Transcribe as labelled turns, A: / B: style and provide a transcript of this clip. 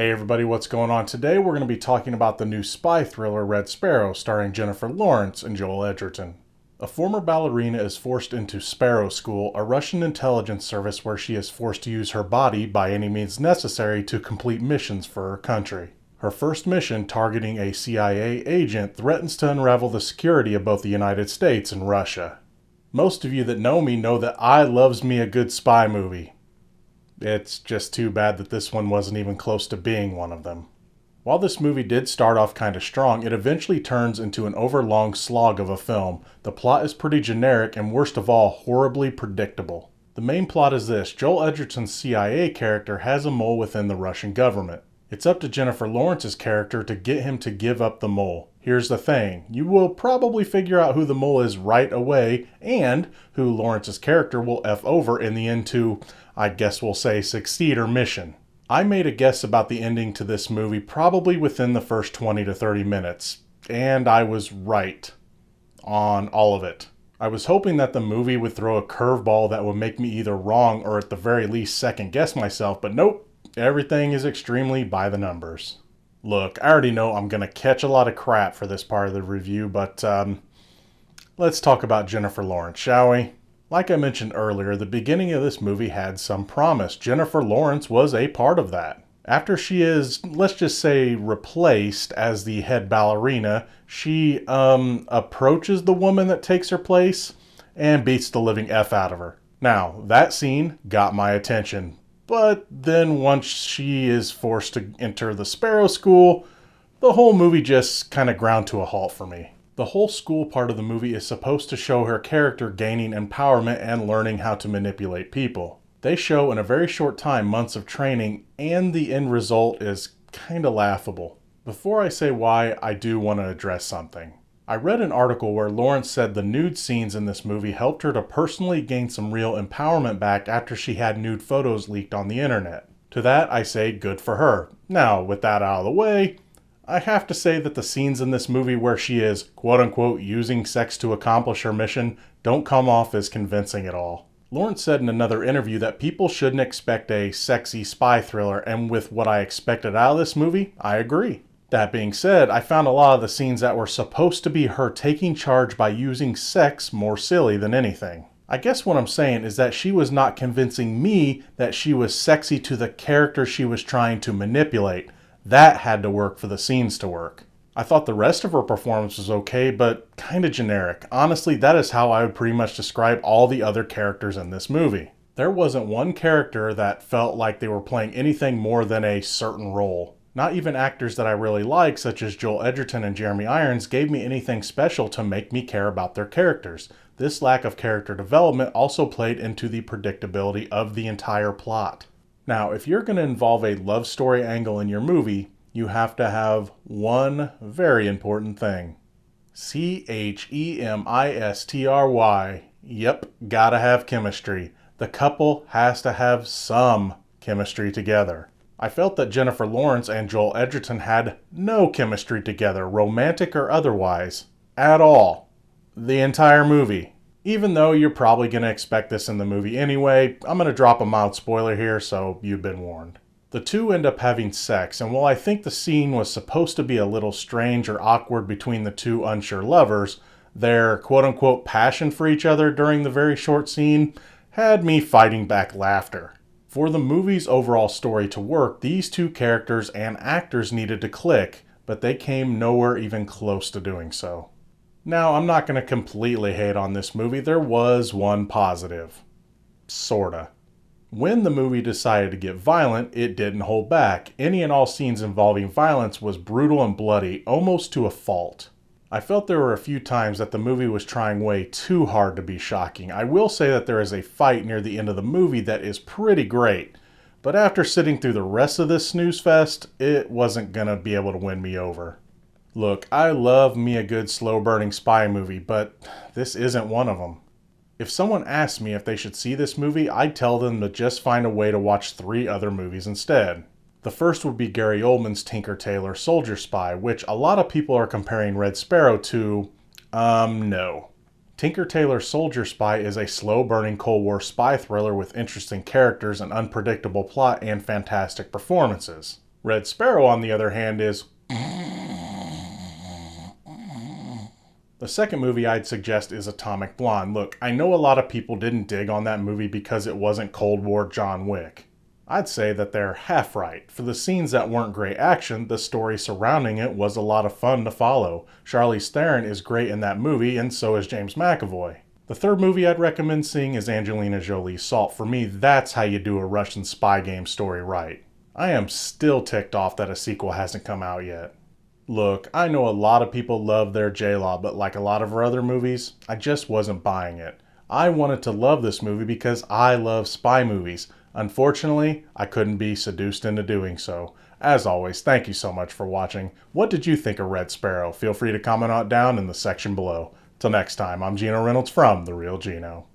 A: Hey everybody, what's going on? Today we're going to be talking about the new spy thriller Red Sparrow starring Jennifer Lawrence and Joel Edgerton. A former ballerina is forced into Sparrow School, a Russian intelligence service where she is forced to use her body by any means necessary to complete missions for her country. Her first mission, targeting a CIA agent, threatens to unravel the security of both the United States and Russia. Most of you that know me know that I loves me a good spy movie. It's just too bad that this one wasn't even close to being one of them. While this movie did start off kind of strong, it eventually turns into an overlong slog of a film. The plot is pretty generic and, worst of all, horribly predictable. The main plot is this: Joel Edgerton's CIA character has a mole within the Russian government. It's up to Jennifer Lawrence's character to get him to give up the mole. Here's the thing: you will probably figure out who the mole is right away, and who Lawrence's character will F over in the end to, I guess we'll say, succeed her mission. I made a guess about the ending to this movie probably within the first 20 to 30 minutes, and I was right on all of it. I was hoping that the movie would throw a curveball that would make me either wrong or at the very least second guess myself, but nope, everything is extremely by the numbers. Look, I already know I'm going to catch a lot of crap for this part of the review, but let's talk about Jennifer Lawrence, shall we? Like I mentioned earlier, the beginning of this movie had some promise. Jennifer Lawrence was a part of that. After she is, let's just say, replaced as the head ballerina, she approaches the woman that takes her place and beats the living F out of her. Now, that scene got my attention. But then once she is forced to enter the Sparrow School, the whole movie just kind of ground to a halt for me. The whole school part of the movie is supposed to show her character gaining empowerment and learning how to manipulate people. They show in a very short time months of training, and the end result is kind of laughable. Before I say why, I do want to address something. I read an article where Lawrence said the nude scenes in this movie helped her to personally gain some real empowerment back after she had nude photos leaked on the internet. To that I say good for her. Now, with that out of the way, I have to say that the scenes in this movie where she is, quote-unquote, using sex to accomplish her mission don't come off as convincing at all. Lawrence said in another interview that people shouldn't expect a sexy spy thriller, and with what I expected out of this movie, I agree. That being said, I found a lot of the scenes that were supposed to be her taking charge by using sex more silly than anything. I guess what I'm saying is that she was not convincing me that she was sexy to the character she was trying to manipulate. That had to work for the scenes to work. I thought the rest of her performance was okay, but kind of generic. Honestly, that is how I would pretty much describe all the other characters in this movie. There wasn't one character that felt like they were playing anything more than a certain role. Not even actors that I really like, such as Joel Edgerton and Jeremy Irons, gave me anything special to make me care about their characters. This lack of character development also played into the predictability of the entire plot. Now, if you're going to involve a love story angle in your movie, you have to have one very important thing. chemistry. Yep, gotta have chemistry. The couple has to have some chemistry together. I felt that Jennifer Lawrence and Joel Edgerton had no chemistry together, romantic or otherwise, at all. The entire movie. Even though you're probably going to expect this in the movie anyway, I'm going to drop a mild spoiler here, so you've been warned. The two end up having sex, and while I think the scene was supposed to be a little strange or awkward between the two unsure lovers, their quote-unquote passion for each other during the very short scene had me fighting back laughter. For the movie's overall story to work, these two characters and actors needed to click, but they came nowhere even close to doing so. Now, I'm not going to completely hate on this movie. There was one positive. Sorta. When the movie decided to get violent, it didn't hold back. Any and all scenes involving violence was brutal and bloody, almost to a fault. I felt there were a few times that the movie was trying way too hard to be shocking. I will say that there is a fight near the end of the movie that is pretty great, but after sitting through the rest of this snooze fest, it wasn't going to be able to win me over. Look, I love me a good slow-burning spy movie, but this isn't one of them. If someone asked me if they should see this movie, I'd tell them to just find a way to watch 3 other movies instead. The first would be Gary Oldman's Tinker Tailor Soldier Spy, which a lot of people are comparing Red Sparrow to. No. Tinker Tailor Soldier Spy is a slow-burning Cold War spy thriller with interesting characters, an unpredictable plot, and fantastic performances. Red Sparrow, on the other hand, is... The second movie I'd suggest is Atomic Blonde. Look, I know a lot of people didn't dig on that movie because it wasn't Cold War John Wick. I'd say that they're half right. For the scenes that weren't great action, the story surrounding it was a lot of fun to follow. Charlize Theron is great in that movie, and so is James McAvoy. The third movie I'd recommend seeing is Angelina Jolie's Salt. For me, that's how you do a Russian spy game story right. I am still ticked off that a sequel hasn't come out yet. Look, I know a lot of people love their J-Law, but like a lot of her other movies, I just wasn't buying it. I wanted to love this movie because I love spy movies. Unfortunately, I couldn't be seduced into doing so. As always, thank you so much for watching. What did you think of Red Sparrow? Feel free to comment on it down in the section below. Till next time, I'm Gino Reynolds from The Real Gino.